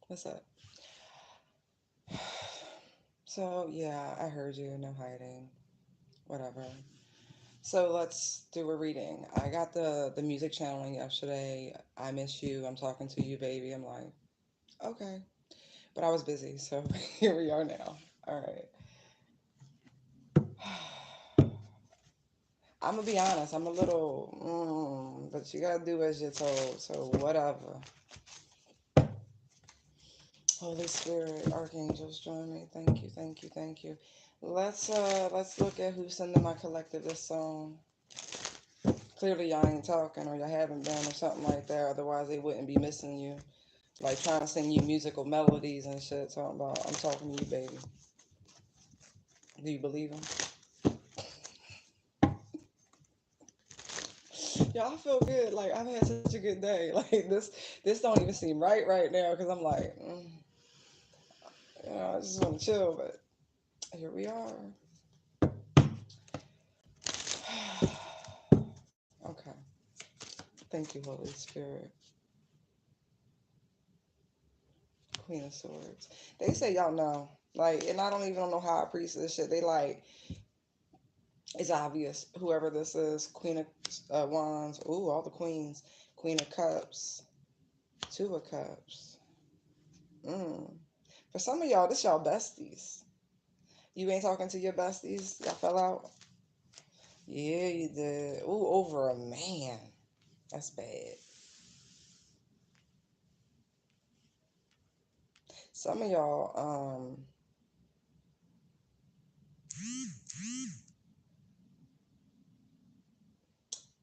What's up? So yeah, I heard you. No hiding. Whatever. So let's do a reading. I got the music channeling yesterday. I miss you. I'm talking to you, baby. I'm like, okay, but I was busy, so here we are now. All right. I'm gonna be honest. I'm a little, but you gotta do as you're told. So whatever. Holy Spirit, archangels, join me. Thank you, thank you, thank you. Let's look at who's sending my collective this song. Clearly y'all ain't talking or y'all haven't been or something like that. Otherwise they wouldn't be missing you. Like trying to sing you musical melodies and shit. Talking about I'm talking to you, baby. Do you believe him? Y'all feel good. Like I've had such a good day. Like this don't even seem right now because I'm like, I just want to chill. But here we are. Okay. Thank you, Holy Spirit. Queen of Swords. They say y'all know. Like, and I don't even know how I preach this shit. They like, it's obvious. Whoever this is, Queen of Wands. Ooh, all the queens. Queen of Cups. Two of Cups. Mm. For some of y'all, this y'all besties. You ain't talking to your besties. Y'all fell out. Yeah, you did. Ooh, over a man. That's bad. Some of y'all,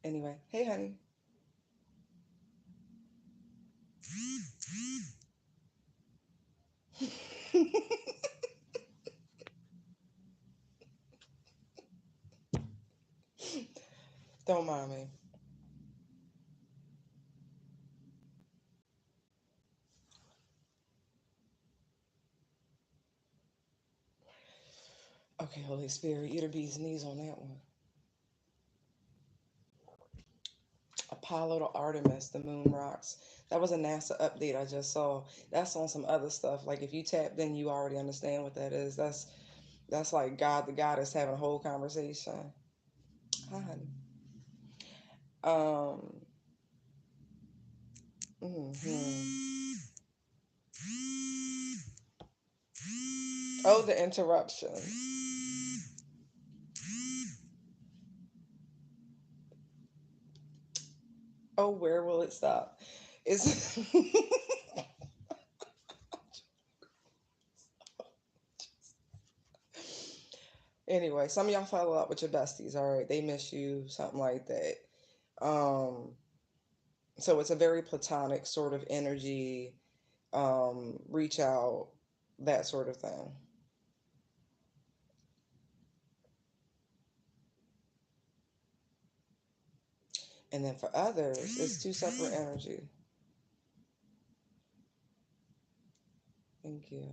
anyway. Hey, honey. Don't mind me. Okay, Holy Spirit, you the bee's knees on that one. Apollo to Artemis, the moon rocks. That was a NASA update I just saw. That's on some other stuff. Like if you tapped in, you already understand what that is. That's like God the goddess having a whole conversation. Hi, honey. Um. Mhm. Oh, the interruptions. Oh, where will it stop? Is anyway. Some of y'all follow up with your besties. All right, they miss you, something like that. Um. So it's a very platonic sort of energy. Reach out, that sort of thing. And then for others, it's two separate energy. Thank you.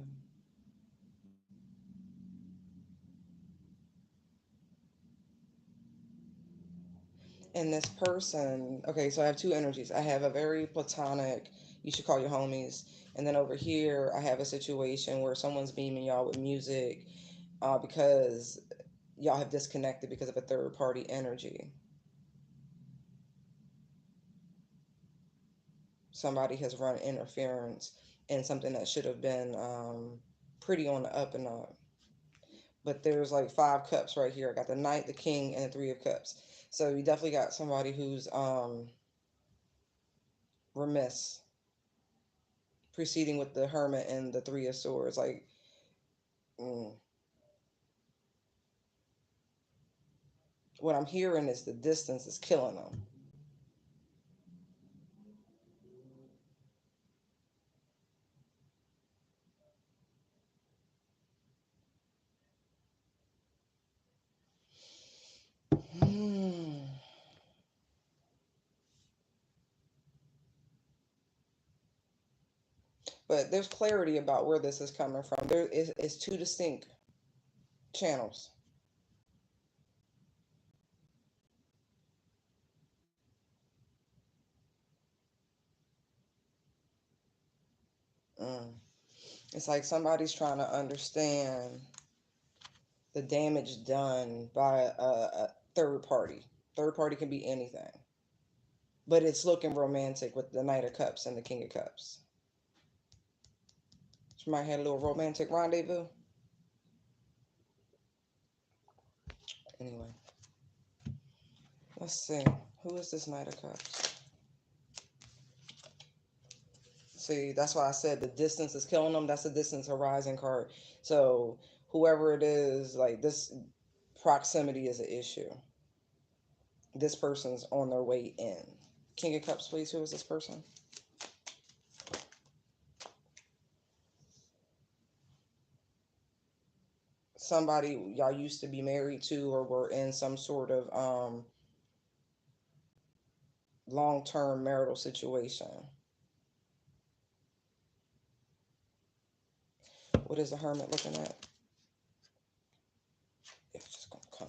And this person, okay, so I have two energies. I have a very platonic, you should call your homies. And then over here, I have a situation where someone's beaming y'all with music because y'all have disconnected because of a third party energy. Somebody has run interference in something that should have been pretty on the up and up. But there's like five cups right here. I got the knight, the king, and the three of cups. So you definitely got somebody who's remiss, preceding with the hermit and the three of swords. Like, mm, what I'm hearing is the distance is killing them. Hmm. But there's clarity about where this is coming from. There is two distinct channels. Mm. It's like somebody's trying to understand the damage done by a third party. Third party can be anything, but it's looking romantic with the Knight of Cups and the King of Cups. She might have a little romantic rendezvous. Anyway, let's see. Who is this Knight of Cups? See, that's why I said the distance is killing them. That's the distance horizon card. So whoever it is, like this proximity is an issue. This person's on their way in. King of Cups, please. Who is this person? Somebody y'all used to be married to or were in some sort of long-term marital situation. What is the Hermit looking at? It's just gonna come.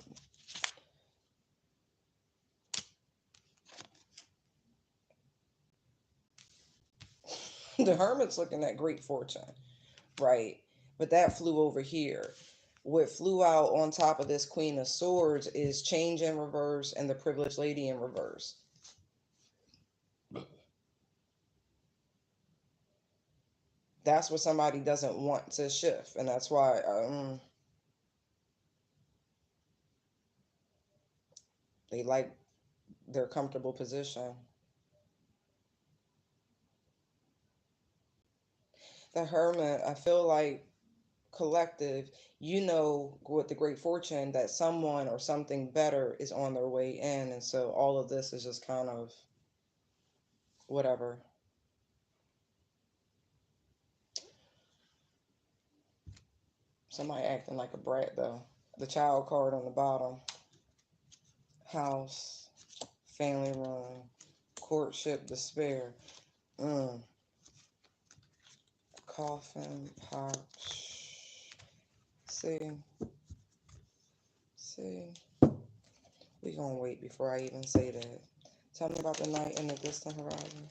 The Hermit's looking at great fortune, right? But that flew over here. What flew out on top of this Queen of Swords is change in reverse and the privileged lady in reverse. That's what somebody doesn't want to shift, and that's why they like their comfortable position. The Hermit, I feel like collective, you know, with the great fortune that someone or something better is on their way in, and so all of this is just kind of whatever. Somebody acting like a brat though. The child card on the bottom. House, family room, courtship, despair. Mm. Coffin, pop. See, see. We gonna wait before I even say that. Tell me about the night in the distant horizon.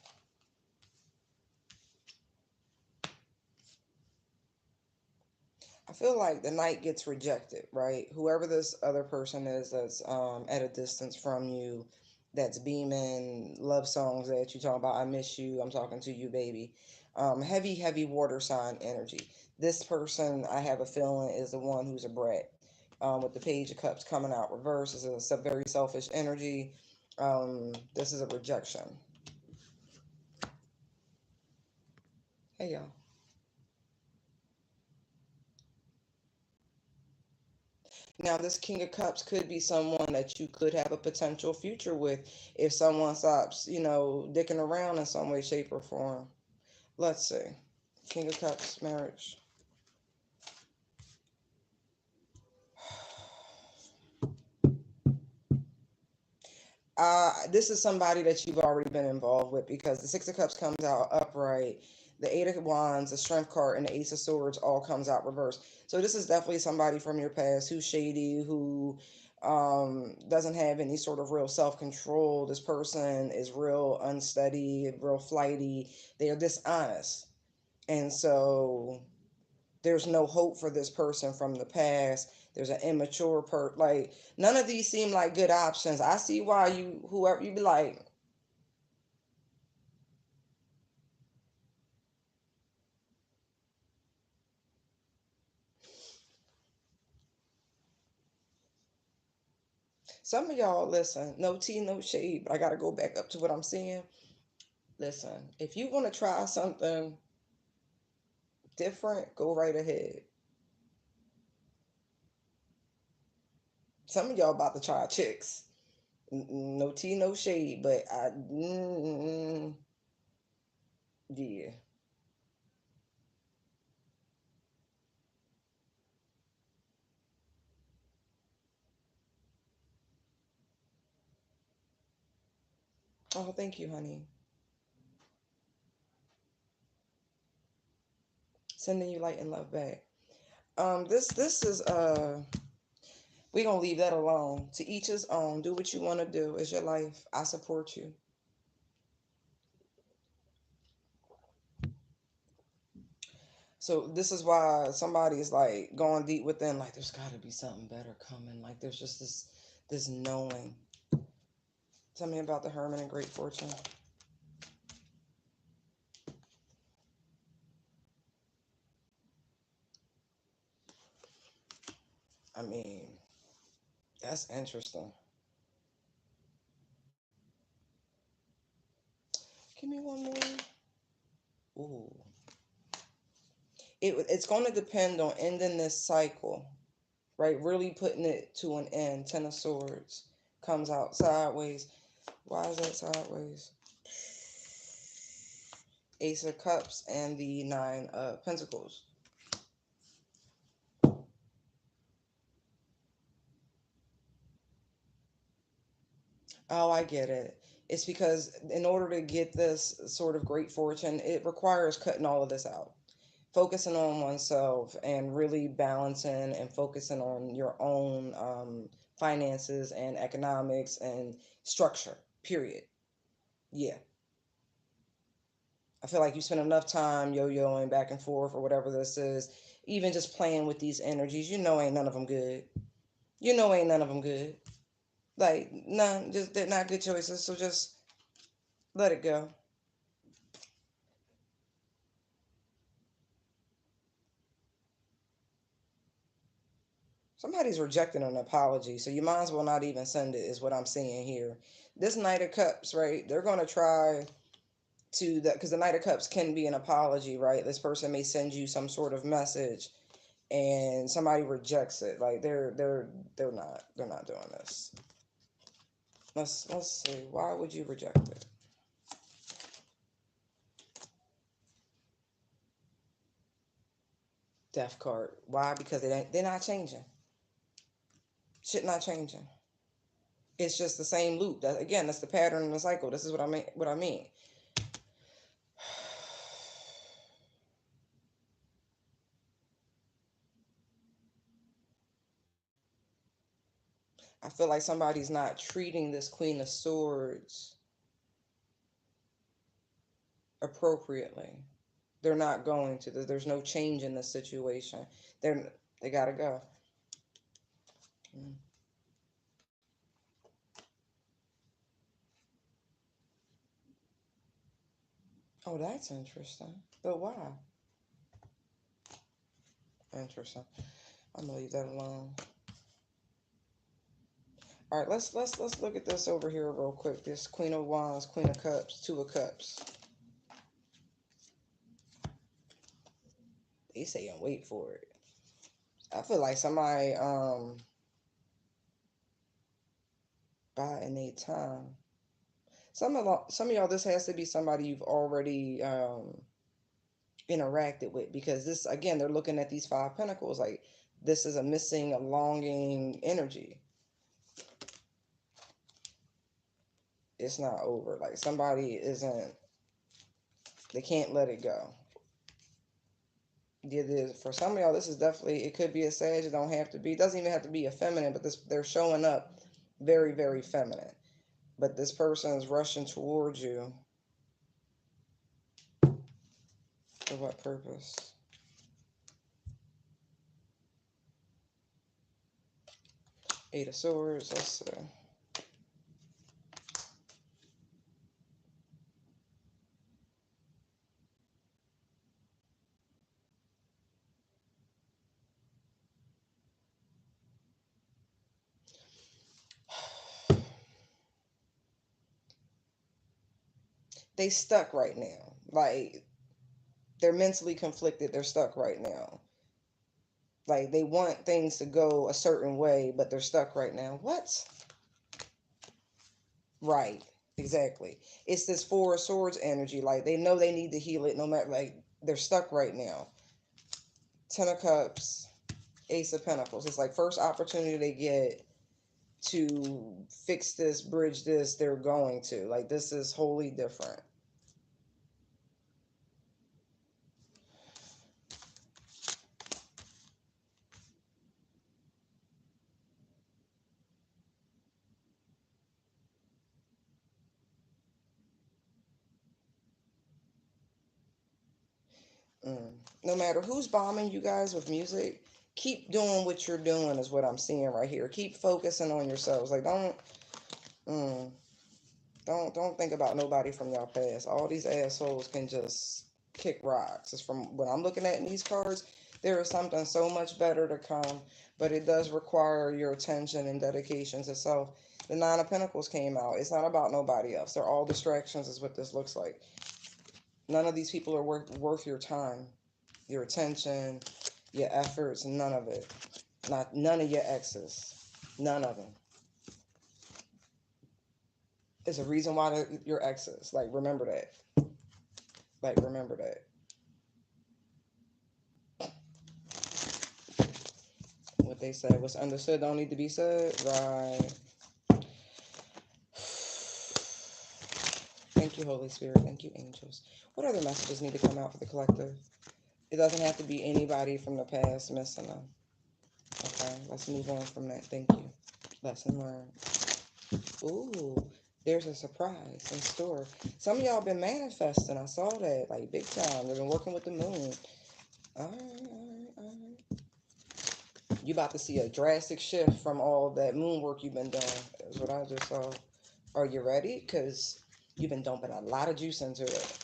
I feel like the knight gets rejected, right? Whoever this other person is that's at a distance from you, that's beaming love songs that you talk about. I miss you. I'm talking to you, baby. Heavy, heavy water sign energy. This person, I have a feeling, is the one who's a brat. With the Page of Cups coming out reverse, is a very selfish energy. This is a rejection. Hey, y'all. Now, this King of Cups could be someone that you could have a potential future with if someone stops, dicking around in some way, shape, or form. Let's see. King of Cups, marriage. This is somebody that you've already been involved with because the Six of Cups comes out upright. The Eight of Wands, the Strength card, and the Ace of Swords all comes out reverse. So this is definitely somebody from your past who's shady, who doesn't have any sort of real self-control. This person is real unsteady, real flighty. They are dishonest. And so there's no hope for this person from the past. There's an immature like none of these seem like good options. I see why whoever you be like, some of y'all listen, no tea, no shade, but I gotta go back up to what I'm saying. Listen, if you want to try something different, go right ahead. Some of y'all about to try chicks. No tea, no shade, but yeah. Oh, thank you, honey. Sending you light and love back. This is we gonna leave that alone. To each his own. Do what you want to do. It's your life. I support you. So this is why somebody's like going deep within, like there's got to be something better coming. Like there's just this knowing. Tell me about the Hermit and Great Fortune. I mean, that's interesting. Give me one more. Ooh. It's going to depend on ending this cycle, right? Really putting it to an end. Ten of Swords comes out sideways. Why is that sideways? Ace of Cups and the Nine of Pentacles. Oh, I get it. It's because in order to get this sort of great fortune, it requires cutting all of this out, focusing on oneself, and really balancing and focusing on your own finances and economics and structure, period. Yeah. I feel like you spend enough time yo-yoing back and forth or whatever this is, even just playing with these energies. You know, ain't none of them good. You know, ain't none of them good. Like, none, just they're not good choices. So just let it go. Somebody's rejecting an apology, so you might as well not even send it, is what I'm seeing here. This Knight of Cups, right? They're going to try to that because the Knight of Cups can be an apology, right? This person may send you some sort of message and somebody rejects it. Like they're not doing this. Let's see. Why would you reject it? Death card. Why? Because they're not changing. Shit not changing. It's just the same loop. That again, that's the pattern and the cycle. This is what I mean. What I mean. I feel like somebody's not treating this Queen of Swords appropriately. They're not going to. There's no change in the situation. They gotta go. Mm. Oh, that's interesting. But why? Interesting. I'm gonna leave that alone. All right, let's look at this over here real quick. This Queen of Wands, Queen of Cups, Two of Cups. They saying wait for it. I feel like somebody biding their time. Some of y'all, this has to be somebody you've already interacted with because this again, they're looking at these Five Pentacles like this is a missing, a longing energy. It's not over. Like somebody isn't. They can't let it go. Yeah, for some of y'all, this is definitely, it could be a Sag, it don't have to be, it doesn't even have to be a feminine, but this they're showing up very, very feminine. But this person is rushing towards you. For what purpose? Eight of Swords, let's see. They stuck right now. Like they're mentally conflicted, they're stuck right now. Like they want things to go a certain way, but they're stuck right now. What? Right. Exactly. It's this Four of Swords energy. Like they know they need to heal it no matter, like they're stuck right now. Ten of Cups, Ace of Pentacles. It's like first opportunity they get to fix this, bridge this, they're going to. Like this is wholly different. Mm. No matter who's bombing you guys with music, keep doing what you're doing is what I'm seeing right here. Keep focusing on yourselves. Like mm, don't think about nobody from y'all past. All these assholes can just kick rocks. It's from what I'm looking at in these cards. There is something so much better to come, but it does require your attention and dedication to self. The Nine of Pentacles came out. It's not about nobody else. They're all distractions, is what this looks like. None of these people are worth your time, your attention, your efforts. None of it. None of your exes. None of them. There's a reason why your exes. Like, remember that. Like, remember that. What they say, what's understood don't need to be said. Right. Thank you, Holy Spirit. Thank you, angels. What other messages need to come out for the collective? It doesn't have to be anybody from the past missing them. Okay, let's move on from that. Thank you. Lesson learned. Ooh, there's a surprise in store. Some of y'all been manifesting. I saw that, like, big time. They've been working with the moon. All right, all right. You about to see a drastic shift from all that moon work you've been doing. That's what I just saw. Are you ready? Because you've been dumping a lot of juice into it.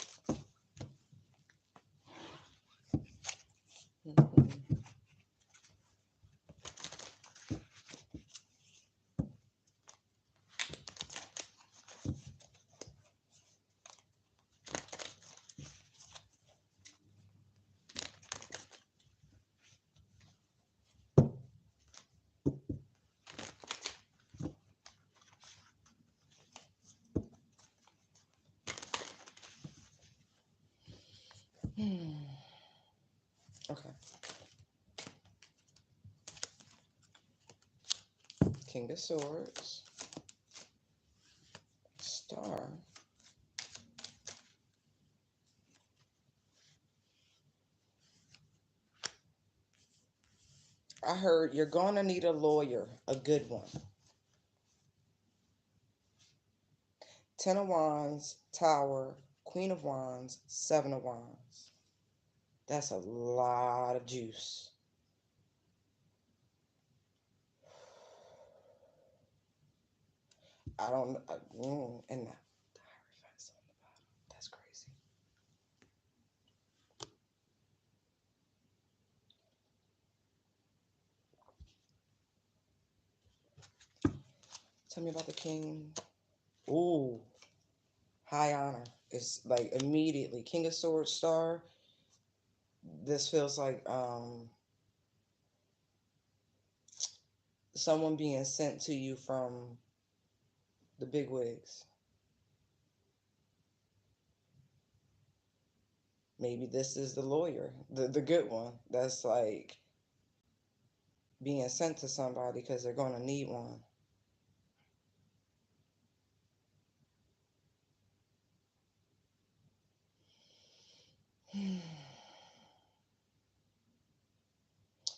Okay. King of Swords. Star. I heard you're going to need a lawyer, a good one. Ten of Wands, Tower, Queen of Wands, Seven of Wands. That's a lot of juice. I don't, and the Hierophant's on the bottom. That's crazy. Tell me about the King. Ooh, high honor. It's like immediately King of Swords, Star. This feels like someone being sent to you from the big wigs. Maybe this is the lawyer, the good one. That's like being sent to somebody because they're going to need one.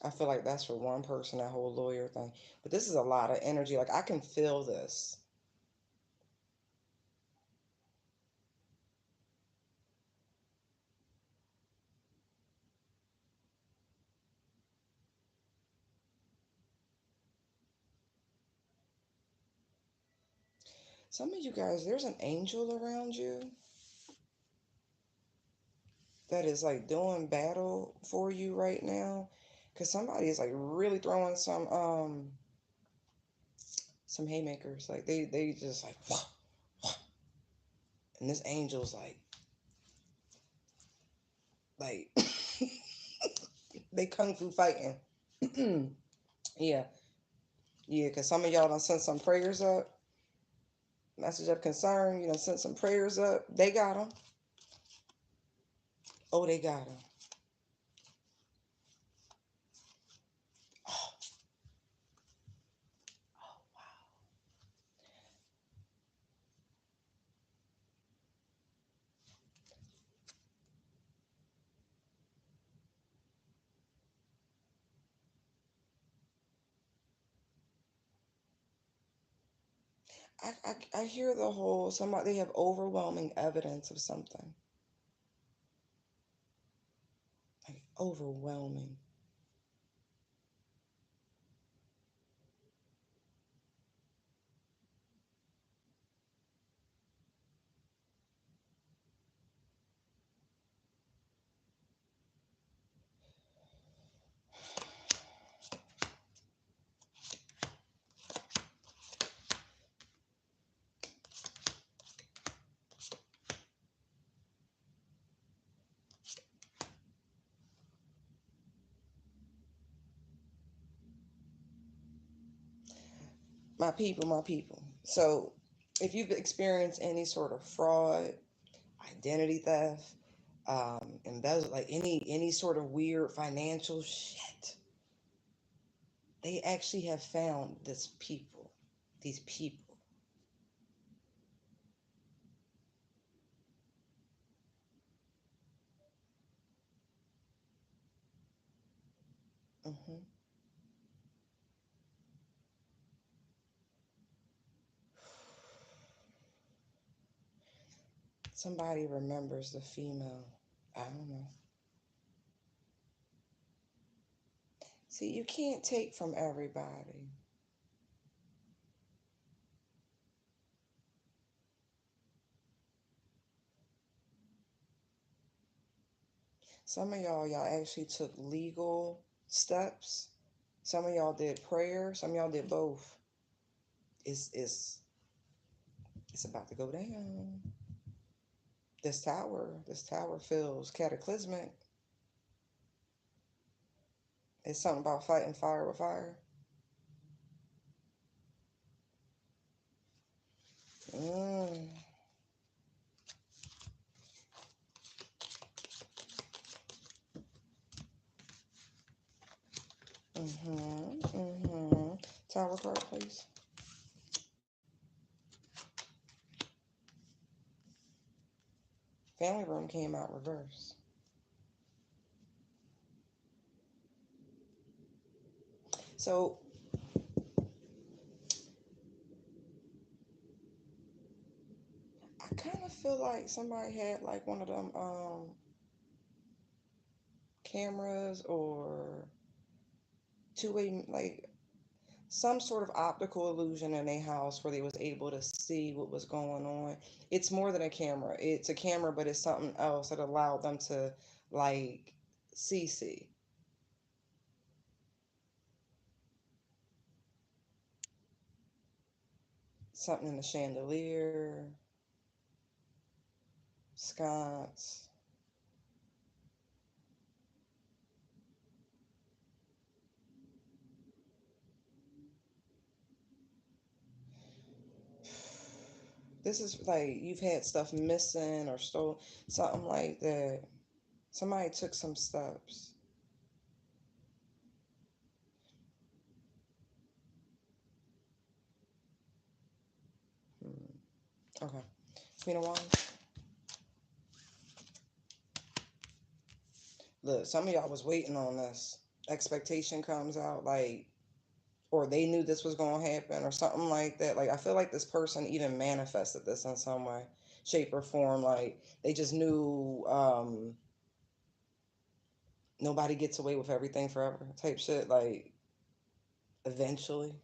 I feel like that's for one person, that whole lawyer thing. But this is a lot of energy. Like, I can feel this. Some of you guys, there's an angel around you that is like doing battle for you right now. Cause somebody is like really throwing some haymakers. Like they just like wah, wah. And this angel's like they kung fu fighting. Yeah. Yeah, because some of y'all done sent some prayers up. Message of concern, you know, sent some prayers up. They got them. Oh, they got them. Oh, oh, I hear the whole, somebody, they have overwhelming evidence of something. Like Overwhelming. My people, my people. So, if you've experienced any sort of fraud, identity theft, embezzle, like any sort of weird financial shit, they actually have found these people. Hmm. Somebody remembers the female. I don't know. See, you can't take from everybody. Some of y'all actually took legal steps. Some of y'all did prayer. Some of y'all did both. It's about to go down. This tower feels cataclysmic. It's something about fighting fire with fire. Mm. Mm-hmm. Mm-hmm. Tower card, please. Family room came out reverse. So I kind of feel like somebody had like one of them cameras or two-way, like some sort of optical illusion in a house where they was able to see what was going on. It's more than a camera. It's a camera, but it's something else that allowed them to like see something in the chandelier, sconce. This is like you've had stuff missing or stole something like that. Somebody took some steps. Hmm. Okay. Queen of Wands. Look, some of y'all was waiting on this. Expectation comes out like, or they knew this was going to happen or something like that. Like, I feel like this person even manifested this in some way, shape, or form. Like, they just knew nobody gets away with everything forever type shit. Like, eventually.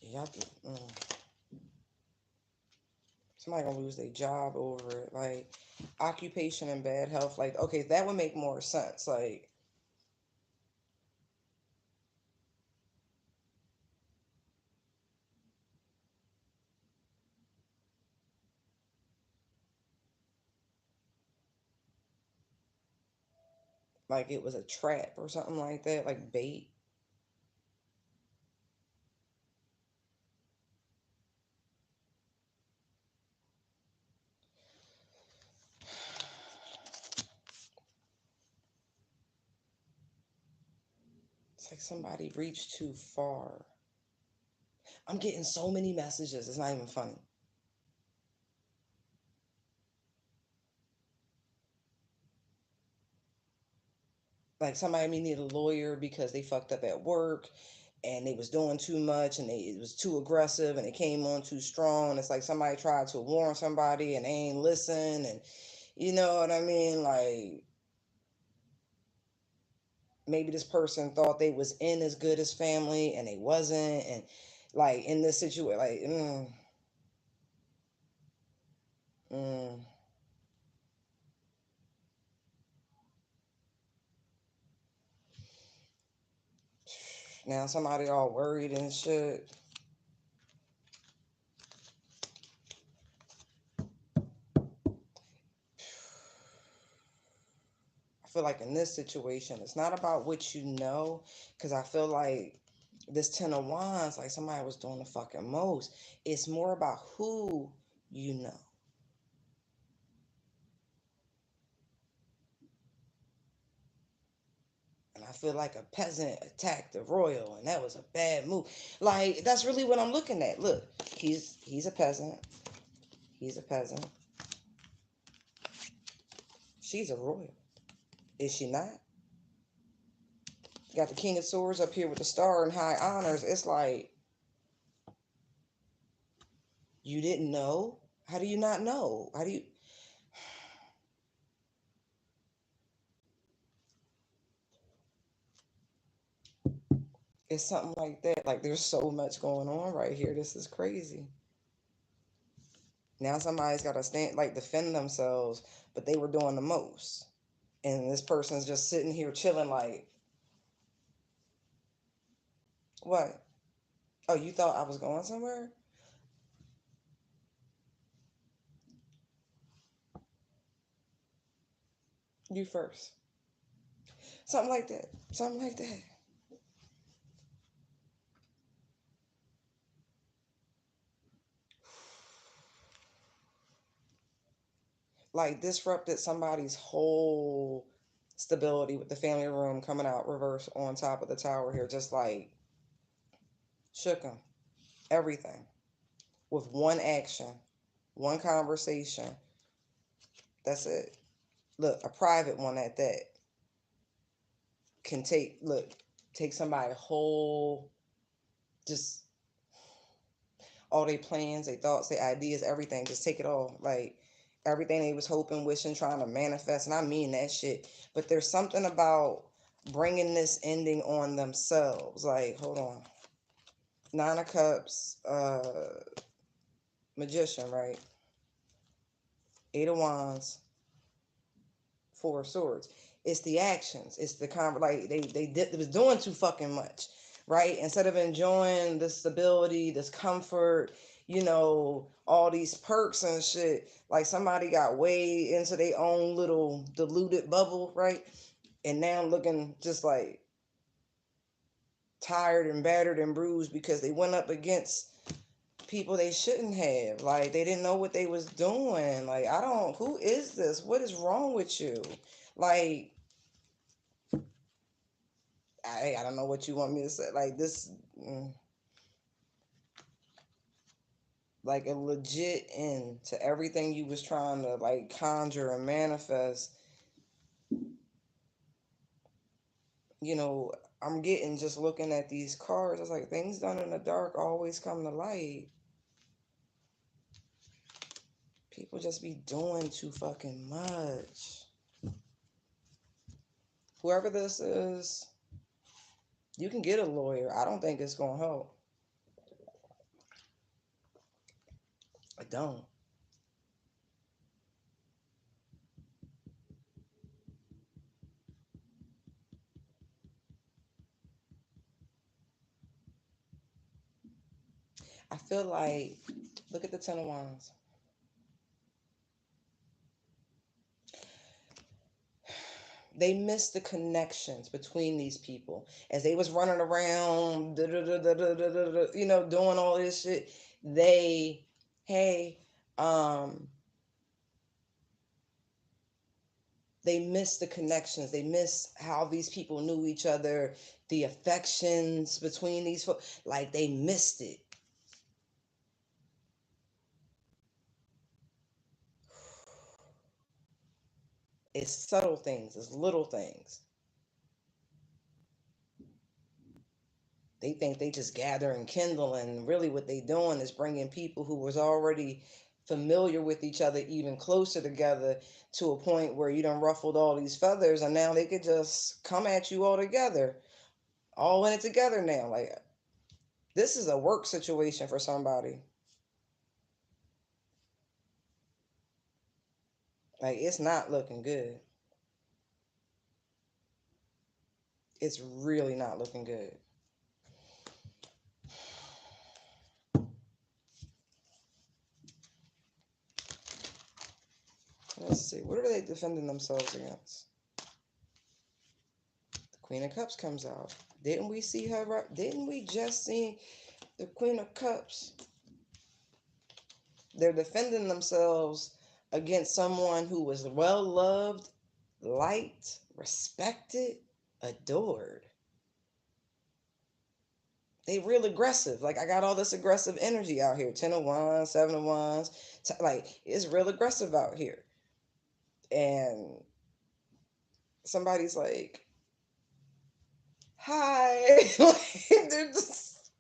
Yep. Somebody gonna lose their job over it. Like, occupation and bad health. Like, okay, that would make more sense. Like it was a trap or something like that, like bait. It's like somebody reached too far. I'm getting so many messages. It's not even funny. Like somebody may need a lawyer because they fucked up at work and they was doing too much, and it was too aggressive, and it came on too strong. It's like somebody tried to warn somebody and they ain't listen, and you know what I mean? Like maybe this person thought they was in as good as family and they wasn't, and like in this situation, like mm. Now somebody all worried and shit. I feel like in this situation, it's not about what you know, because I feel like this Ten of Wands, like somebody was doing the fucking most. It's more about who you know. And I feel like a peasant attacked the royal, and that was a bad move. Like that's really what I'm looking at. Look, he's a peasant. He's a peasant. She's a royal. Is she not? Got the King of Swords up here with the star and high honors. It's like you didn't know. How do you not know? How do you? It's something like that. Like there's so much going on right here. This is crazy. Now somebody's got to stand, like defend themselves, but they were doing the most, and this person's just sitting here chilling. Like what? Oh, you thought I was going somewhere? You first. Something like that. Something like that. Like disrupted somebody's whole stability with the family room coming out reverse on top of the tower here. Just like shook them. Everything. With one action, one conversation. That's it. Look, a private one at that can take somebody whole, just all their plans, their thoughts, their ideas, everything. Just take it all. Like everything they was hoping, wishing, trying to manifest. And I mean that shit. But there's something about bringing this ending on themselves. Like, hold on. Nine of Cups, Magician, right? Eight of Wands, Four of Swords. It's the actions. It's the like they was doing too fucking much, right? Instead of enjoying the stability, this comfort, all these perks and shit. Like somebody got way into their own little diluted bubble, right? And now looking just like tired and battered and bruised because they went up against people they shouldn't have. Like they didn't know what they was doing. Like I don't. Who is this? What is wrong with you? Like I don't know what you want me to say. Like this, like a legit end to everything you was trying to like conjure and manifest. You know, I'm getting just looking at these cards. It's like things done in the dark always come to light. People just be doing too fucking much. Whoever this is, you can get a lawyer. I don't think it's gonna help. I don't. I feel like, look at the Ten of Wands. They missed the connections between these people as they was running around, doing all this shit. They, hey, um, they missed the connections. They missed how these people knew each other, the affections between these folks. Like they missed it. It's subtle things. It's little things. They think they just gather and kindle, and really what they doing is bringing people who was already familiar with each other even closer together, to a point where you done ruffled all these feathers, and now they could just come at you all together, all in it together now. Like, this is a work situation for somebody. Like, it's not looking good. It's really not looking good. Let's see. What are they defending themselves against? The Queen of Cups comes out. Didn't we see her? Didn't we just see the Queen of Cups? They're defending themselves against someone who was well loved, liked, respected, adored. They real aggressive. Like, I got all this aggressive energy out here. 10 of Wands, 7 of Wands. Like, it's real aggressive out here. And somebody's like, hi. Like, they're just,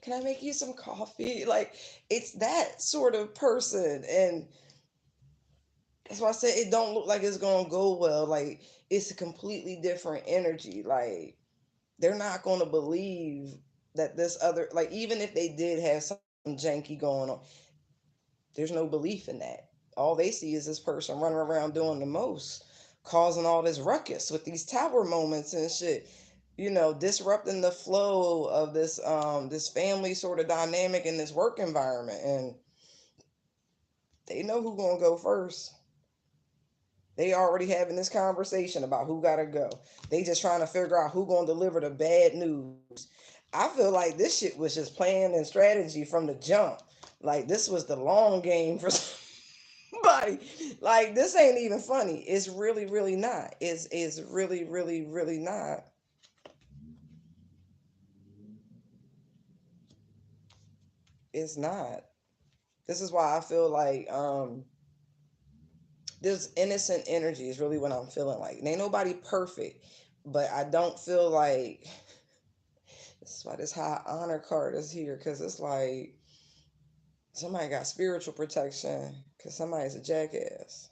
can I make you some coffee? Like, it's that sort of person. And that's why I said it don't look like it's gonna go well. Like, it's a completely different energy. Like, they're not gonna believe that this other, like, even if they did have something janky going on, there's no belief in that. All they see is this person running around doing the most, causing all this ruckus with these tower moments and shit. Disrupting the flow of this family sort of dynamic in this work environment. And they know who gonna go first. They already having this conversation about who gotta go. They just trying to figure out who gonna deliver the bad news. I feel like this shit was just plan and strategy from the jump. Like, this was the long game for somebody. Like, this ain't even funny. It's really, really not. It's really, really, really not. It's not. This is why I feel like this innocent energy is really what I'm feeling like. And ain't nobody perfect, but I don't feel like, this is why this high honor card is here, because it's like somebody got spiritual protection because somebody's a jackass.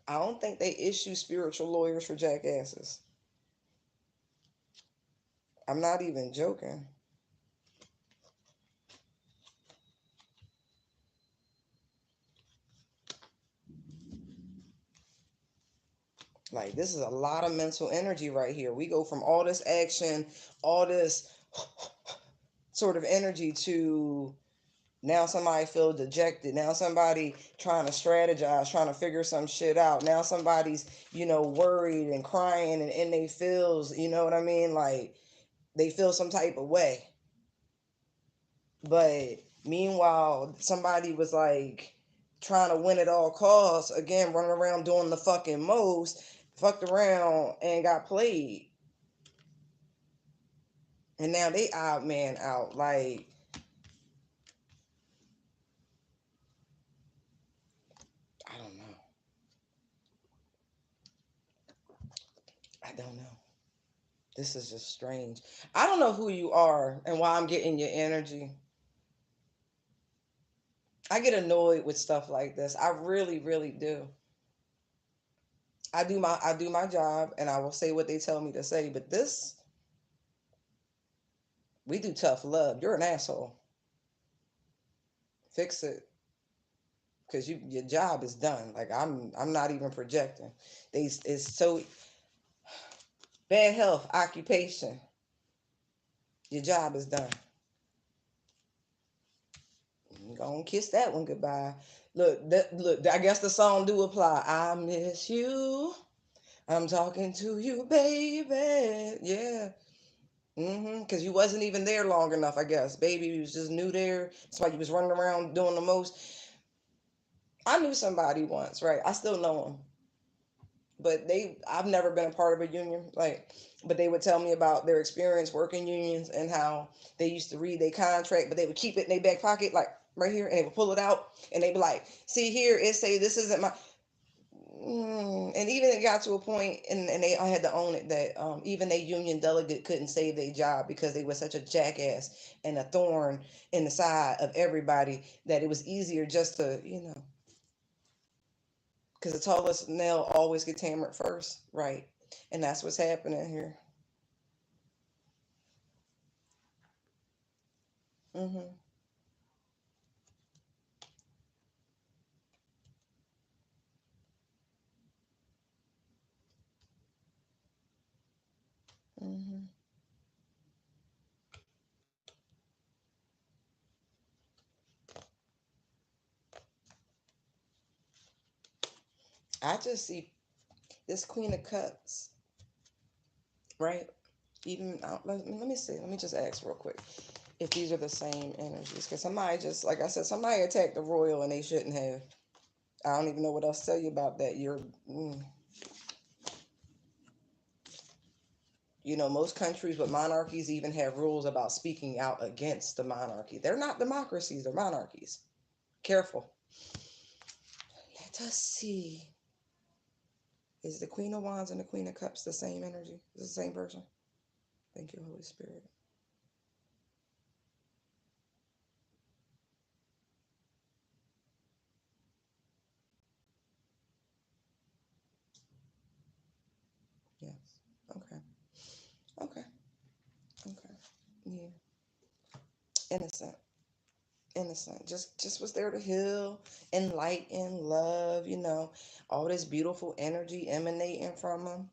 I don't think they issue spiritual lawyers for jackasses. I'm not even joking. Like, this is a lot of mental energy right here. We go from all this action, all this sort of energy, to now somebody feel dejected. Now somebody trying to strategize, trying to figure some shit out. Now somebody's, worried and crying and in they feels, you know what I mean? Like, they feel some type of way. But meanwhile, somebody was like trying to win at all costs, again, running around doing the fucking most, fucked around and got played. And now they out, man, out. Like, I don't know. I don't know. This is just strange. I don't know who you are and why I'm getting your energy. I get annoyed with stuff like this. I really, really do. I do my job and I will say what they tell me to say, but this, we do tough love. You're an asshole. Fix it. Because your job is done. Like, I'm not even projecting. It's so bad health, occupation. Your job is done. Go and kiss that one goodbye. Look. I guess the song do apply. I miss you. I'm talking to you, baby. Yeah. Because you wasn't even there long enough, I guess. Baby, you was just new there. That's why you was running around doing the most. I knew somebody once, right? I still know him, but I've never been a part of a union, like, but they would tell me about their experience working unions and how they used to read their contract, but they would keep it in their back pocket, like right here, and they would pull it out and they'd be like, see here, it say this isn't my, And even it got to a point, and I had to own it, that even a union delegate couldn't save their job because they were such a jackass and a thorn in the side of everybody that it was easier just to, because the tallest nail always gets hammered first, right? And that's what's happening here. Hmm. Hmm. I just see this Queen of Cups, right? Even let me see. Let me just ask real quick if these are the same energies. Because somebody just, like I said, somebody attacked the royal and they shouldn't have. I don't even know what else to tell you about that. Mm, most countries with monarchies even have rules about speaking out against the monarchy. They're not democracies, they're monarchies. Careful. Let us see. Is the Queen of Wands and the Queen of Cups the same energy? Is it the same person? Thank you, Holy Spirit. Yes. Okay. Okay. Okay. Yeah. Innocent. Innocent. Just was there to heal, enlighten, love, all this beautiful energy emanating from him.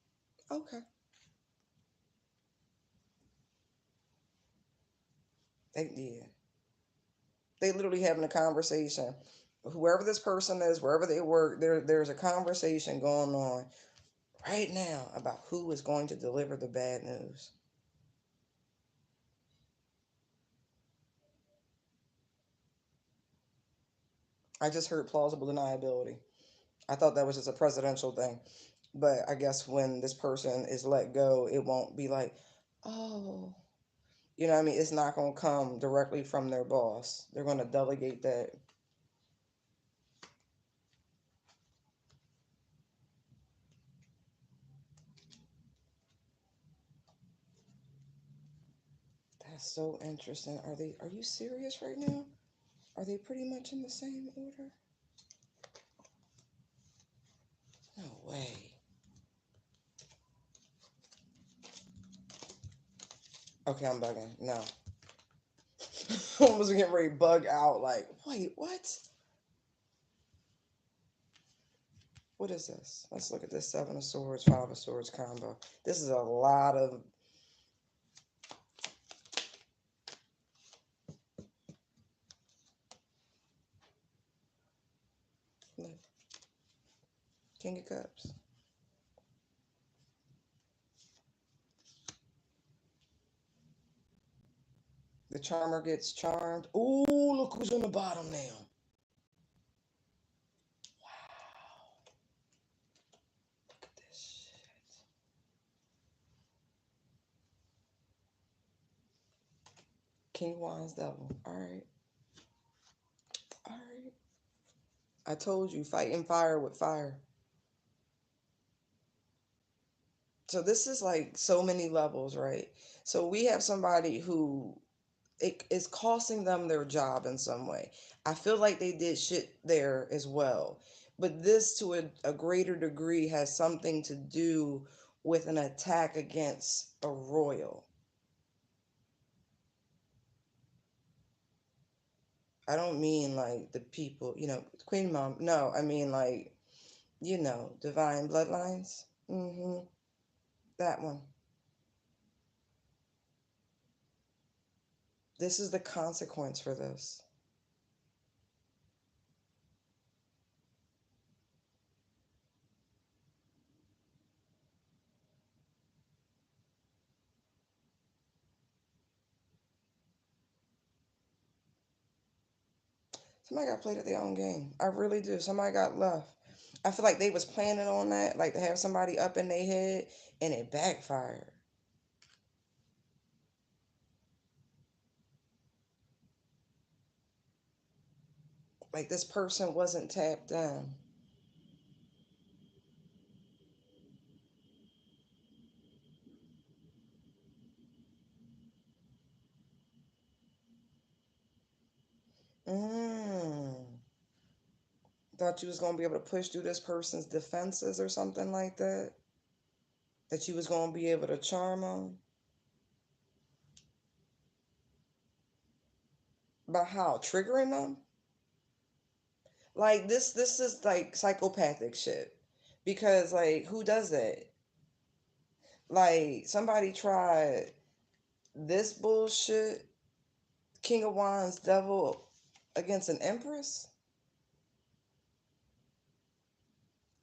Okay. They did. They literally having a conversation. Whoever this person is, wherever they work, there's a conversation going on right now about who is going to deliver the bad news. I just heard plausible deniability. I thought that was just a presidential thing. But I guess when this person is let go, it won't be like, oh, what I mean? It's not going to come directly from their boss. They're going to delegate that. That's so interesting. Are you serious right now? Are they pretty much in the same order? No way. Okay, I'm bugging. No. I was getting ready to bug out like, wait, what? What is this? Let's look at this Seven of Swords, Five of Swords combo. This is a lot of. Look, King of Cups. The charmer gets charmed. Ooh, look who's on the bottom now. Wow. Look at this shit. King Wands Devil. Alright. Alright. I told you, fighting fire with fire. So this is like so many levels, right? So we have somebody who it is costing them their job in some way. I feel like they did shit there as well. But this, to a greater degree, has something to do with an attack against a royal. I don't mean like the people, Queen Mom. No, I mean like, divine bloodlines. That one. This is the consequence for this. Somebody got played at their own game. I really do. Somebody got left. I feel like they was planning on that, like to have somebody up in their head, and it backfired. Like this person wasn't tapped in. Thought you was gonna be able to push through this person's defenses or something like that. That you was gonna be able to charm them. By how? Triggering them? Like this is like psychopathic shit. Because like who does that? Like somebody tried this bullshit, King of Wands devil against an empress.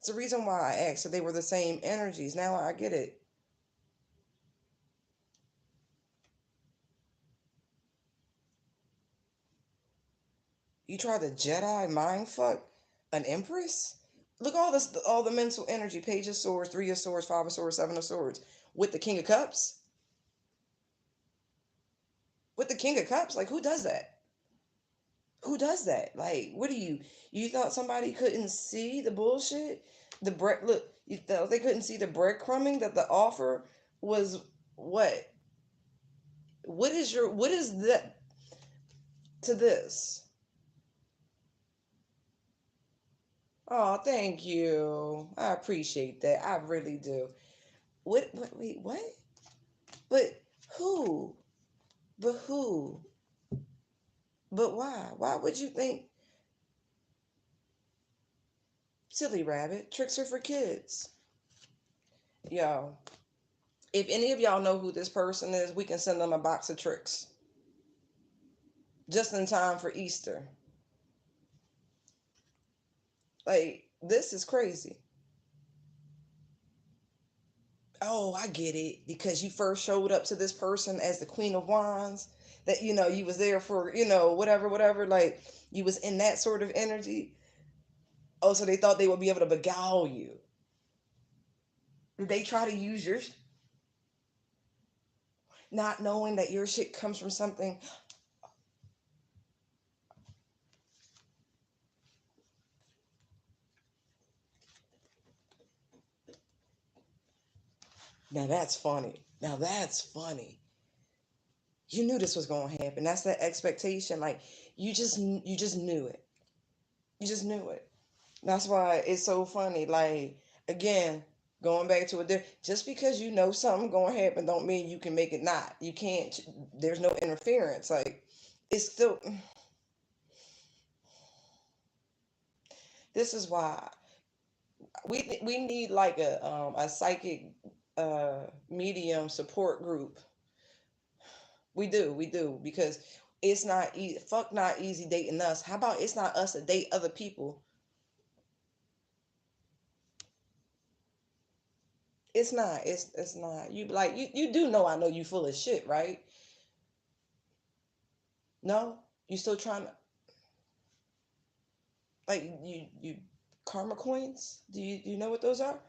It's the reason why I asked if they were the same energies. Now I get it. You tried to Jedi mind fuck an empress? Look all the mental energy. Page of Swords, Three of Swords, Five of Swords, Seven of Swords. With the King of Cups? With the King of Cups? Like who does that? Who does that? Like, what do you thought somebody couldn't see the bullshit? The bread look, you thought they couldn't see the breadcrumbing that the offer was what? What is that to this? Oh, thank you. I appreciate that. I really do. Wait, what? But who? But who? But why? Why would you think silly rabbit tricks are for kids? Yo, if any of y'all know who this person is, we can send them a box of tricks just in time for Easter. Like, this is crazy. Oh, I get it. Because you first showed up to this person as the Queen of Wands, that, you was there for, whatever, whatever. Like, you was in that sort of energy. Oh, so they thought they would be able to beguile you. Did they try to use your, not knowing that your shit comes from something? Now that's funny. Now that's funny. You knew this was going to happen. That's that expectation. Like you just knew it. You just knew it. That's why it's so funny. Like again, going back to it, just because you know something going to happen, don't mean you can make it not. You can't. There's no interference. Like it's still. This is why we need like a psychic medium support group. We do because it's not easy. Fuck, not easy dating us. How about it's not us to date other people? It's not. It's not. You like you do know I know you full of shit, right? No, you still trying to like you karma coins? Do you know what those are?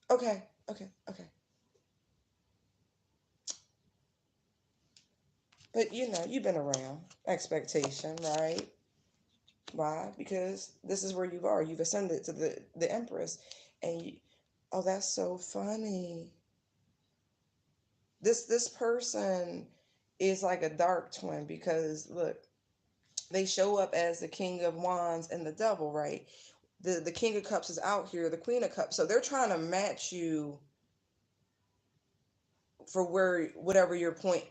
Okay, okay. But you've been around expectation, right? Why? Because this is where you are. You've ascended to the Empress, and oh, that's so funny. This person is like a dark twin because look, they show up as the King of Wands and the Devil, right? The King of Cups is out here, the Queen of Cups, so they're trying to match you for where whatever your point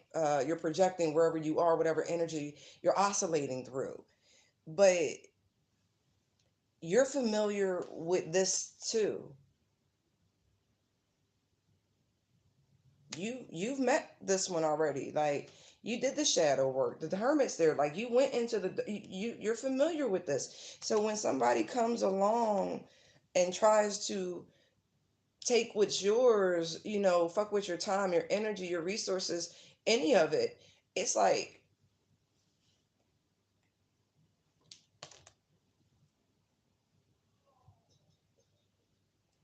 you're projecting, wherever you are, whatever energy you're oscillating through. But you're familiar with this too. You've met this one already. Like you did the shadow work, the hermit's there. Like you went into you're familiar with this. So when somebody comes along and tries to take what's yours, fuck with your time, your energy, your resources, any of it, it's like,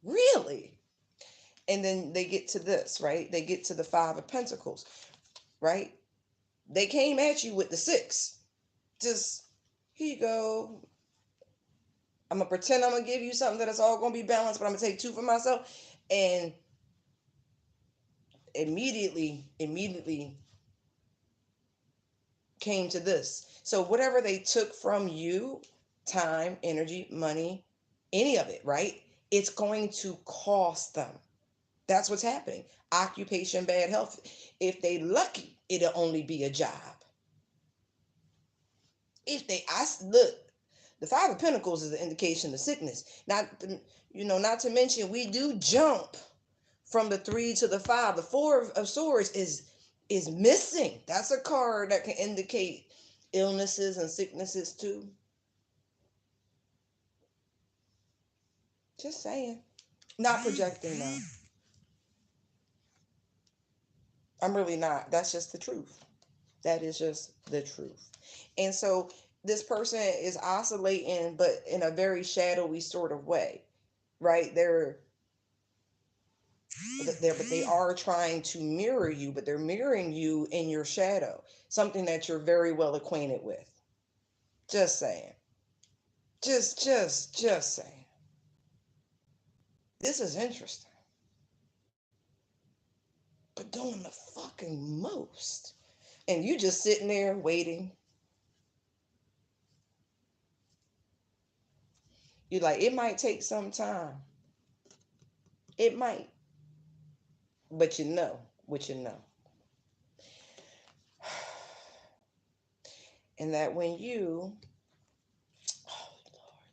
really? And then they get to this, right? They get to the Five of Pentacles, right? They came at you with the six. Just here you go. I'm gonna pretend I'm gonna give you something that it's all gonna be balanced, but I'm gonna take two for myself. And immediately came to this. So whatever they took from you, time, energy, money, any of it, right? It's going to cost them. That's what's happening. Occupation, bad health. If they lucky, it'll only be a job. If they, I look, the Five of Pentacles is an indication of sickness. Not to mention we do jump from the 3 to the 5. The Four of Swords is missing. That's a card that can indicate illnesses and sicknesses too. Just saying. Not projecting though. I'm really not. That's just the truth. That is just the truth. And so this person is oscillating, but in a very shadowy sort of way, right? But they are trying to mirror you, but they're mirroring you in your shadow, something that you're very well acquainted with. Just saying. Just saying. This is interesting. But doing the fucking most. And you just sitting there waiting. You're like, it might take some time. It might. But you know what you know. And that when you, oh Lord,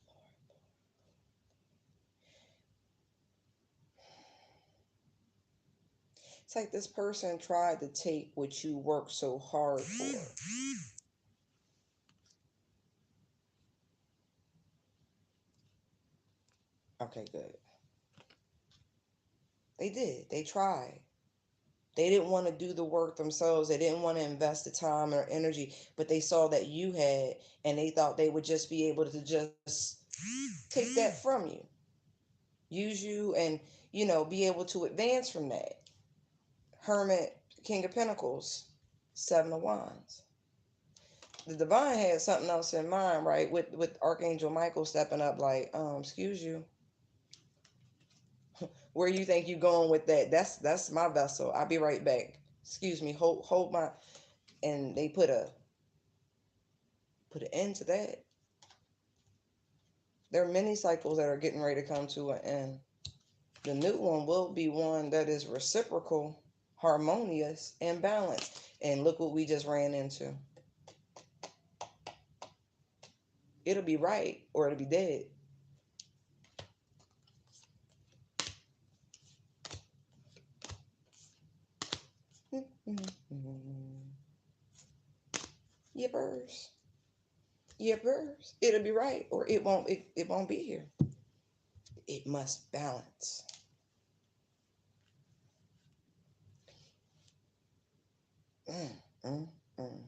it's like this person tried to take what you worked so hard for. Okay, good. They did. They tried. They didn't want to do the work themselves. They didn't want to invest the time or energy, but they saw that you had, and they thought they would just be able to just take that from you, use you, and be able to advance from that. Hermit, King of Pentacles, Seven of Wands. The divine had something else in mind, right? With Archangel Michael stepping up, like, excuse you, where you think you going with that? That's my vessel. I'll be right back. Excuse me, hold my. And they put an end to that. There are many cycles that are getting ready to come to an end. The new one will be one that is reciprocal, harmonious, and balanced. And look what we just ran into. It'll be right or it'll be dead. Yippers. Yippers. It'll be right or it won't. It won't be here. It must balance. Mm, mm, mm.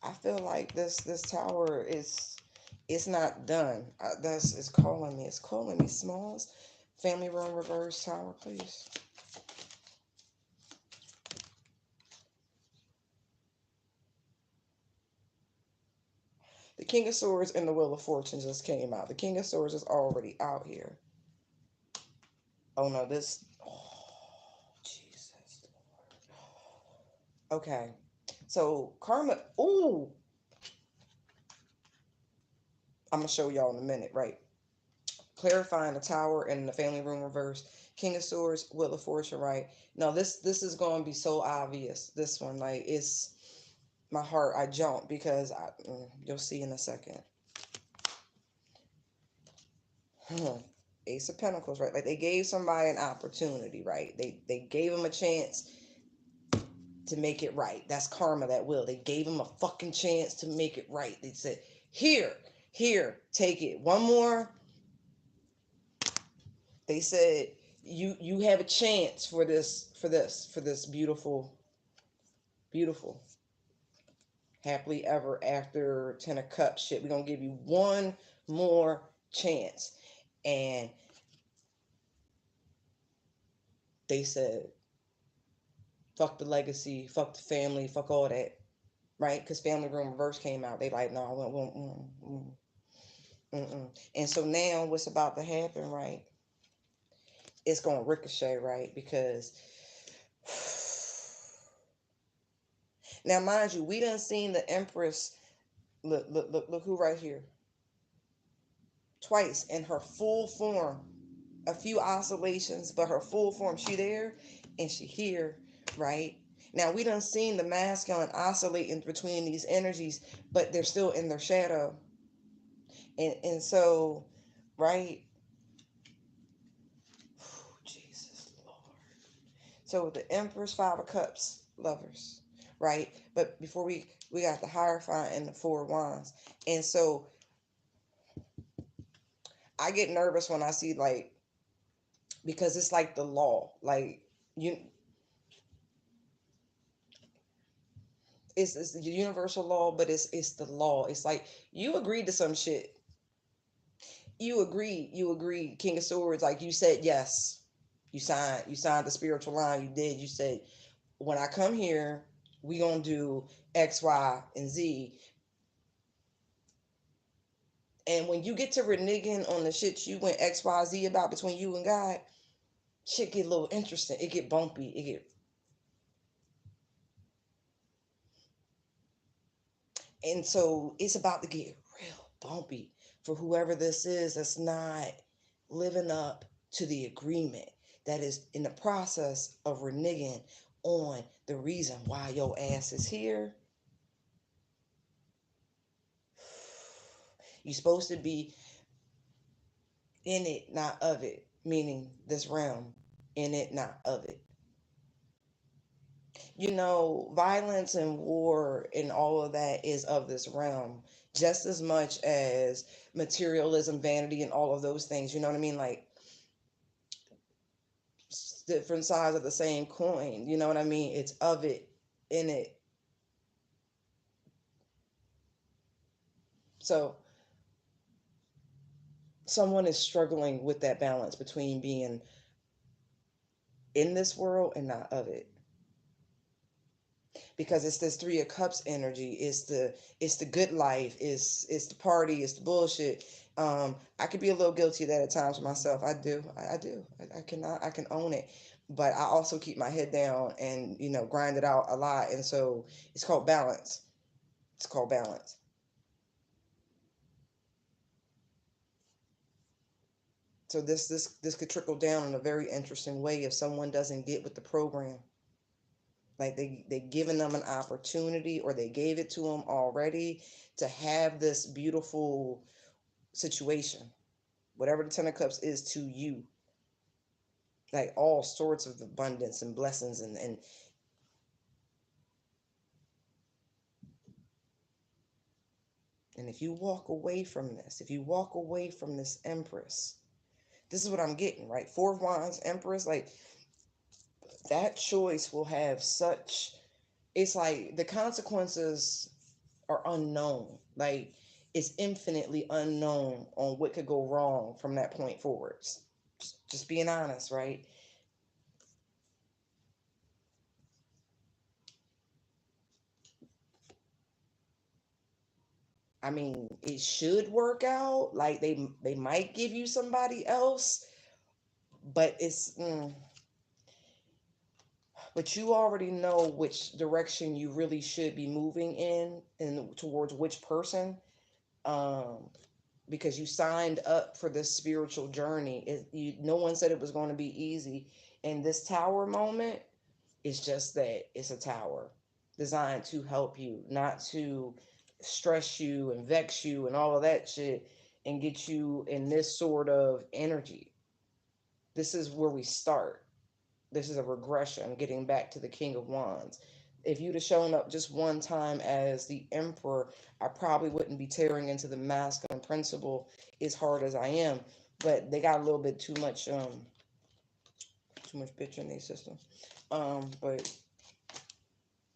I feel like this tower is it's not done. That's it's calling me. It's calling me. Smalls. Family room reverse tower, please. The King of Swords and the Wheel of Fortune just came out. The King of Swords is already out here. Oh no, this. Oh, Jesus. Okay. So karma. Ooh. I'm gonna show y'all in a minute, right? Clarifying the tower and the family room reverse. King of Swords, Wheel of Fortune, right? No, this is going to be so obvious. This one, like, it's my heart. I jump because you'll see in a second. Ace of Pentacles, right? Like they gave somebody an opportunity, right? They gave them a chance to make it right. That's karma, that will. They gave them a fucking chance to make it right. They said, here, take it. One more. They said, you have a chance for this beautiful happily ever after 10 of Cups shit. We're gonna give you one more chance. And they said, fuck the legacy, fuck the family, fuck all that, right? Because family room reverse came out. They like, no, and so now what's about to happen, right? It's gonna ricochet, right? Because Now, mind you, we done seen the Empress. Look who right here. Twice in her full form. A few oscillations, but her full form. She there and she here, right? Now we done seen the masculine oscillating between these energies, but they're still in their shadow. And so, right? Jesus Lord. So the Empress, Five of Cups, Lovers, right? But before we got the Hierophant and the Four of Wands. And so I get nervous when I see, like, because it's like the law. Like, you it's the universal law, but it's the law. It's like you agreed to some shit. You agreed, King of Swords, like you said yes. You signed the spiritual line. You did. You said, when I come here, we gonna do X, Y, and Z. And when you get to reneging on the shit you went X, Y, Z about between you and God, shit get a little interesting. It get bumpy. And so it's about to get real bumpy for whoever this is that's not living up to the agreement, that is in the process of reneging on the reason why your ass is here. You're supposed to be in it, not of it, meaning this realm, in it, not of it. Violence and war and all of that is of this realm just as much as materialism, vanity, and all of those things. You know what I mean? Like, different sides of the same coin. You know what I mean? It's of it, in it. So someone is struggling with that balance between being in this world and not of it, because it's this Three of Cups energy. It's the good life. It's the party. It's the bullshit. I could be a little guilty of that at times myself. I can own it, but I also keep my head down and grind it out a lot. And so it's called balance. It's called balance. So this could trickle down in a very interesting way if someone doesn't get with the program. Like they giving them an opportunity, or they gave it to them already, to have this beautiful situation, whatever the Ten of Cups is to you, like all sorts of abundance and blessings, and if you walk away from this, if you walk away from this Empress, this is what I'm getting, right? Four of Wands, Empress, like that choice will have such, it's like the consequences are unknown. Like, it's infinitely unknown on what could go wrong from that point forwards. Just being honest, right? I mean, it should work out. Like, they might give you somebody else, but but you already know which direction you really should be moving in, and towards which person. Um, because you signed up for this spiritual journey. No one said it was going to be easy. And this tower moment is just that, it's a tower designed to help you, not to stress you and vex you and all of that shit, and get you in this sort of energy. This is where we start. This is a regression, getting back to the King of Wands. If you'd have shown up just one time as the Emperor, I probably wouldn't be tearing into the masculine principle as hard as I am. But they got a little bit too much bitch in their system. But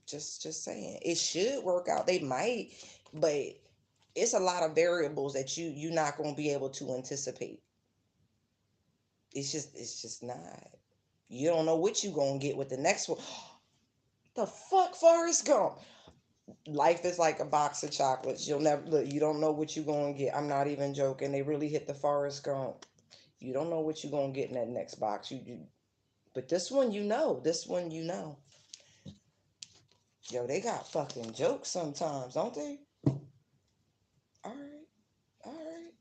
just saying, it should work out. They might, but it's a lot of variables that you're not gonna be able to anticipate. It's just not. You don't know what you gonna get with the next one. The fuck, Forrest Gump. Life is like a box of chocolates. You'll never look. You don't know what you're gonna get. I'm not even joking. They really hit the Forrest Gump. You don't know what you're gonna get in that next box. But this one, you know. This one, you know. Yo, they got fucking jokes sometimes, don't they? All right, all right.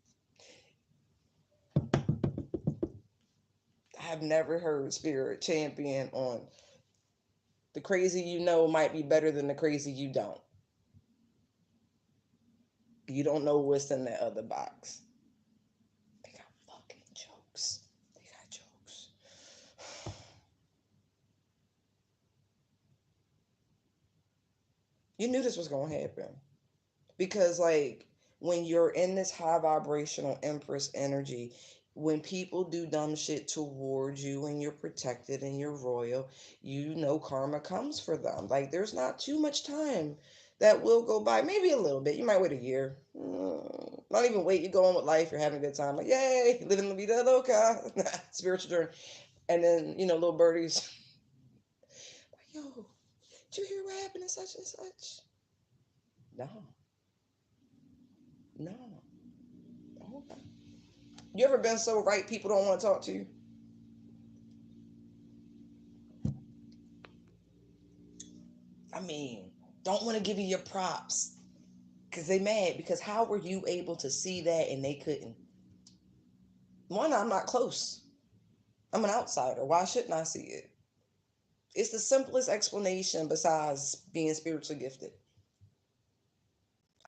I've never heard Spirit champion on the crazy you know might be better than the crazy you don't. You don't know what's in that other box. They got fucking jokes. They got jokes. You knew this was gonna happen because, like, when you're in this high vibrational Empress energy, when people do dumb shit towards you and you're protected and you're royal, you know karma comes for them. Like, there's not too much time that will go by. Maybe a little bit. You might wait a year. Not even wait. You go on with life. You're having a good time. Like, yay, living la vida loca. Spiritual journey. And then, little birdies. Like, yo, did you hear what happened to such and such? No, no. Okay. You ever been so right people don't want to talk to you? I mean, don't want to give you your props because they mad because how were you able to see that and they couldn't? One, I'm not close. I'm an outsider. Why shouldn't I see it? It's the simplest explanation besides being spiritually gifted.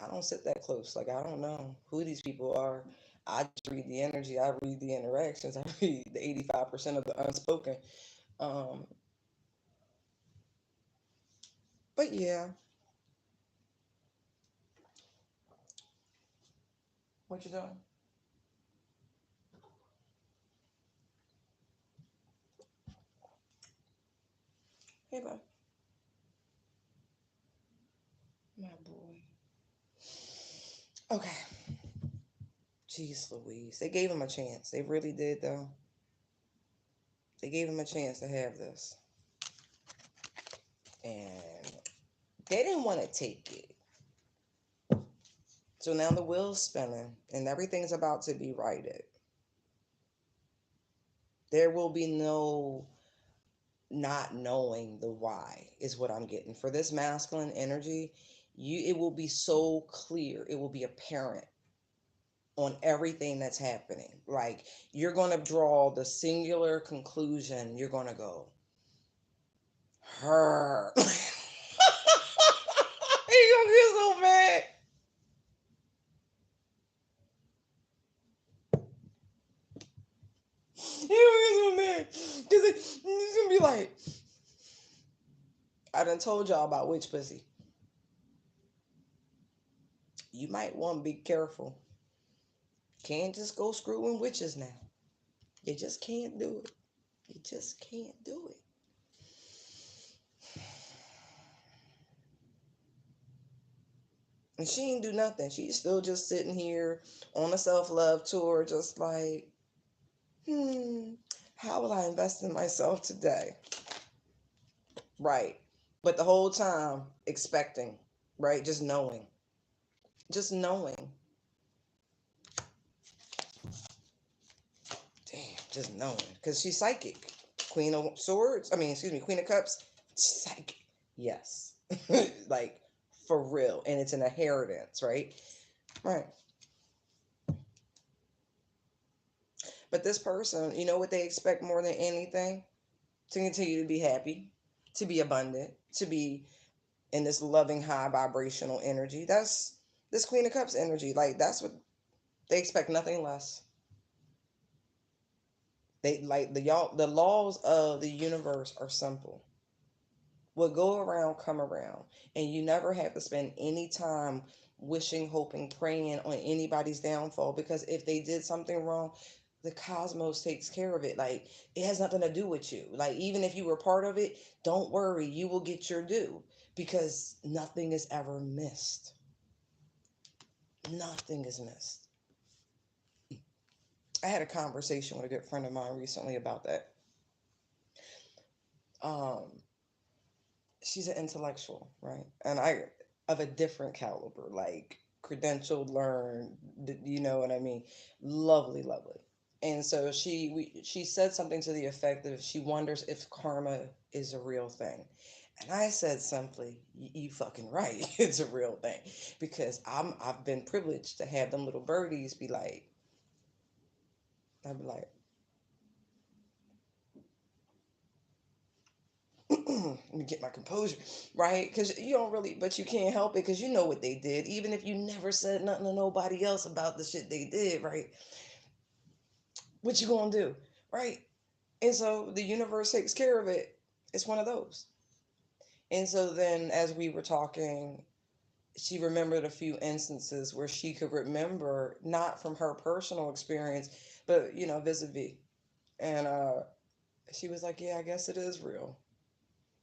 I don't sit that close. Like, I don't know who these people are. I just read the energy. I read the interactions. I read the 85% of the unspoken. Um, but yeah, what you doing? Hey, bud. My boy. Okay. Jeez Louise. They gave him a chance. They really did, though. They gave him a chance to have this. And they didn't want to take it. So now the wheel's spinning and everything's about to be righted. There will be no not knowing the why, is what I'm getting. For this masculine energy, it will be so clear. It will be apparent on everything that's happening. Like, you're going to draw the singular conclusion. You're going to go, her. He gonna get so mad. He gonna get so mad because he's gonna be like, I done told y'all about witch pussy. You might want to be careful. Can't just go screwing witches now. You just can't do it. You just can't do it. And she ain't do nothing. She's still just sitting here on a self-love tour, just like, how will I invest in myself today? Right. But the whole time expecting, right? Just knowing. Just knowing. Damn, just knowing. Because she's psychic. Queen of Swords. I mean, excuse me, Queen of Cups. She's psychic. Yes. Like, for real. And it's an inheritance, right? Right. But this person, you know what they expect more than anything? To continue to be happy, to be abundant, to be in this loving high vibrational energy. That's this Queen of Cups energy. Like, that's what they expect, nothing less. They like the laws of the universe are simple. What go around come around, and you never have to spend any time wishing, hoping, praying on anybody's downfall, because if they did something wrong, the cosmos takes care of it. Like, it has nothing to do with you. Like, even if you were part of it, don't worry, you will get your due, because nothing is ever missed. Nothing is missed. I had a conversation with a good friend of mine recently about that. Um, she's an intellectual, right? And I of a different caliber, like credentialed, learned, you know what I mean? Lovely, lovely. And so she said something to the effect of she wonders if karma is a real thing. And I said simply, you fucking right. It's a real thing. Because I've been privileged to have them little birdies be like, I'd be like, let me get my composure, right? Because you don't really, but you can't help it because you know what they did. Even if you never said nothing to nobody else about the shit they did, right? What you gonna do, right? And so the universe takes care of it. It's one of those. And so then, as we were talking, she remembered a few instances where she could remember, not from her personal experience, but vis-a-vis. And she was like, "Yeah, I guess it is real."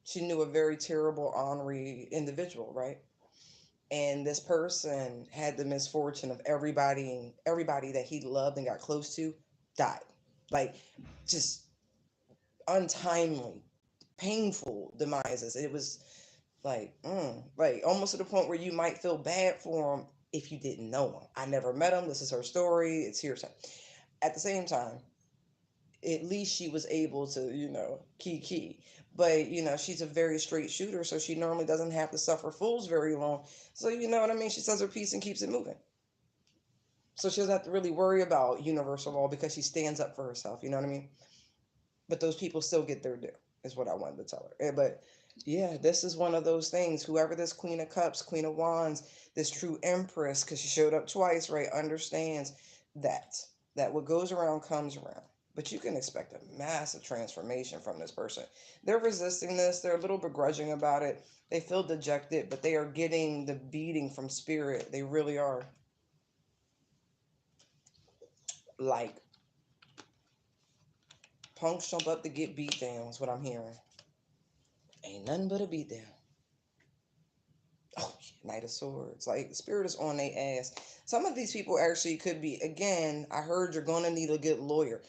She knew a very terrible, ornery individual, right? And this person had the misfortune of everybody that he loved and got close to died, like just untimely, painful demises. It was like almost to the point where you might feel bad for him if you didn't know him. I never met him. This is her story. It's hearsay. At the same time, at least she was able to, key. But, she's a very straight shooter, so she normally doesn't have to suffer fools very long. So, you know what I mean? She says her piece and keeps it moving. So she doesn't have to really worry about universal law because she stands up for herself. You know what I mean? But those people still get their due, is what I wanted to tell her. But yeah, this is one of those things. Whoever this Queen of Cups, Queen of Wands, this true Empress, because she showed up twice, right, understands that what goes around comes around. But you can expect a massive transformation from this person. They're resisting this. They're a little begrudging about it. They feel dejected, but they are getting the beating from spirit. They really are. Like punks jump up to get beat down is what I'm hearing. Ain't nothing but a beat down. Oh, Knight of Swords. Like, the spirit is on their ass. Some of these people actually could be, again, I heard you're going to need a good lawyer.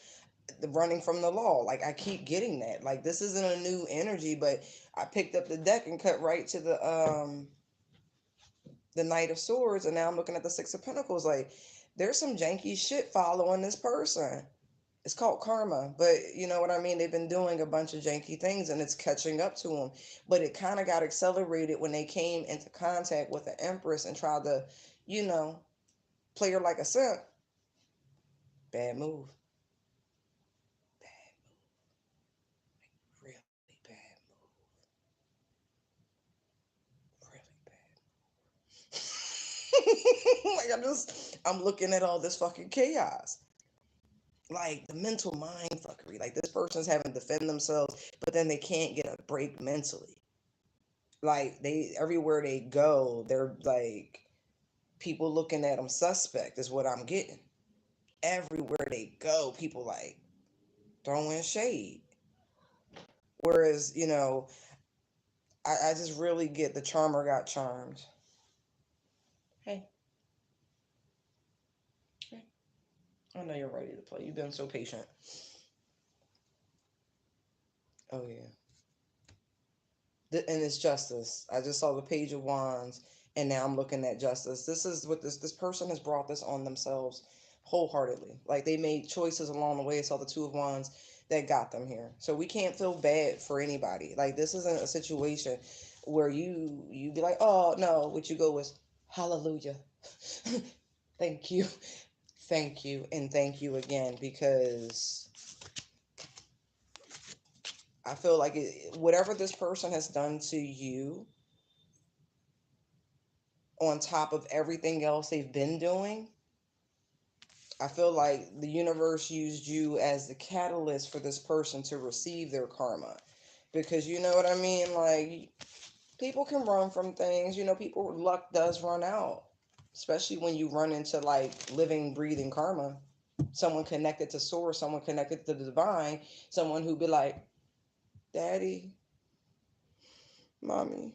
The running from the law. Like, I keep getting that. Like, this isn't a new energy, but I picked up the deck and cut right to the Knight of Swords, and now I'm looking at the Six of Pentacles. Like, there's some janky shit following this person. It's called karma, but you know what I mean? They've been doing a bunch of janky things and it's catching up to them. But it kind of got accelerated when they came into contact with the Empress and tried to, you know, play her like a simp. Bad move. Bad move. Really bad move. Really bad. I'm looking at all this fucking chaos. Like the mental mind fuckery. Like this person's having to defend themselves, but then they can't get a break mentally. Like they everywhere they go, they're like people looking at them suspect is what I'm getting. Everywhere they go, people like throwing shade. Whereas, I just really get the charmer got charmed. Hey, hey, I know you're ready to play. You've been so patient. Oh yeah. And it's justice. I just saw the Page of Wands, and now I'm looking at justice. This is what this person has brought this on themselves wholeheartedly. Like they made choices along the way. I saw the Two of Wands that got them here. So we can't feel bad for anybody. Like this isn't a situation where you be like, oh no, what you go is hallelujah. Thank you. Thank you and thank you again because I feel like whatever this person has done to you on top of everything else they've been doing, I feel like the universe used you as the catalyst for this person to receive their karma. Because you know what I mean? Like, people can run from things. People, luck does run out. Especially when you run into, like, living, breathing karma. Someone connected to source, someone connected to the divine, someone who be like, Daddy, Mommy.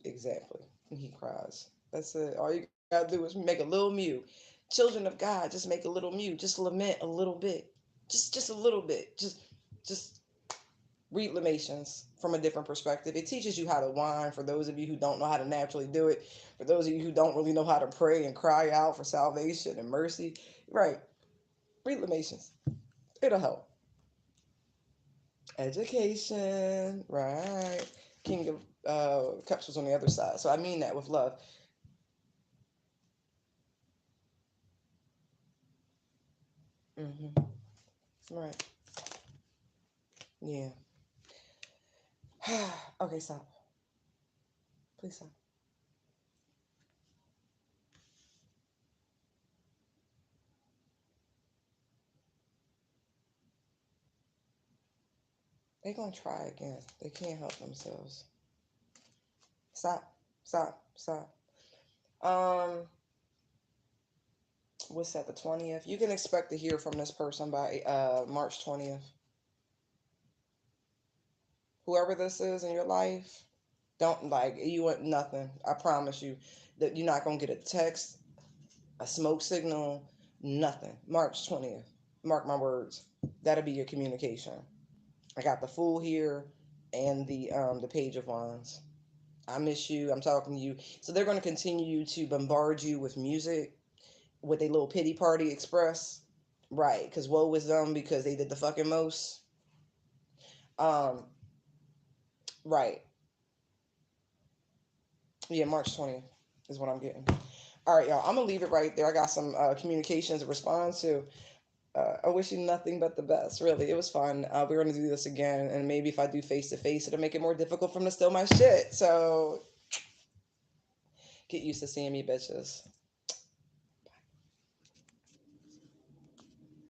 Exactly. And he cries. That's it. All you gotta do is make a little mew. Children of God, just make a little mew. Just lament a little bit. Just a little bit. Just read Lamations from a different perspective. It teaches you how to whine for those of you who don't know how to naturally do it. For those of you who don't really know how to pray and cry out for salvation and mercy. Right. Read Lamations. It'll help. Education, right? King of Cups was on the other side, so I mean that with love. Hmm. Right. Yeah. Okay, stop. Please stop. They're gonna try again. They can't help themselves. Stop. Stop. Stop. Um, what's that? The 20th. You can expect to hear from this person by March 20th. Whoever this is in your life, don't like you want nothing. I promise you that you're not gonna get a text, a smoke signal, nothing. March 20th. Mark my words. That'll be your communication. I got the Fool here and the Page of Wands. I miss you. I'm talking to you. So they're going to continue to bombard you with music, with a little pity party express, right? Because woe was them because they did the fucking most. Um, right. Yeah, March 20th is what I'm getting. All right, y'all. I'm gonna leave it right there. I got some communications to respond to. I wish you nothing but the best. Really, it was fun. We're gonna do this again, and maybe if I do face to face, it'll make it more difficult for them to steal my shit. So get used to seeing me, bitches.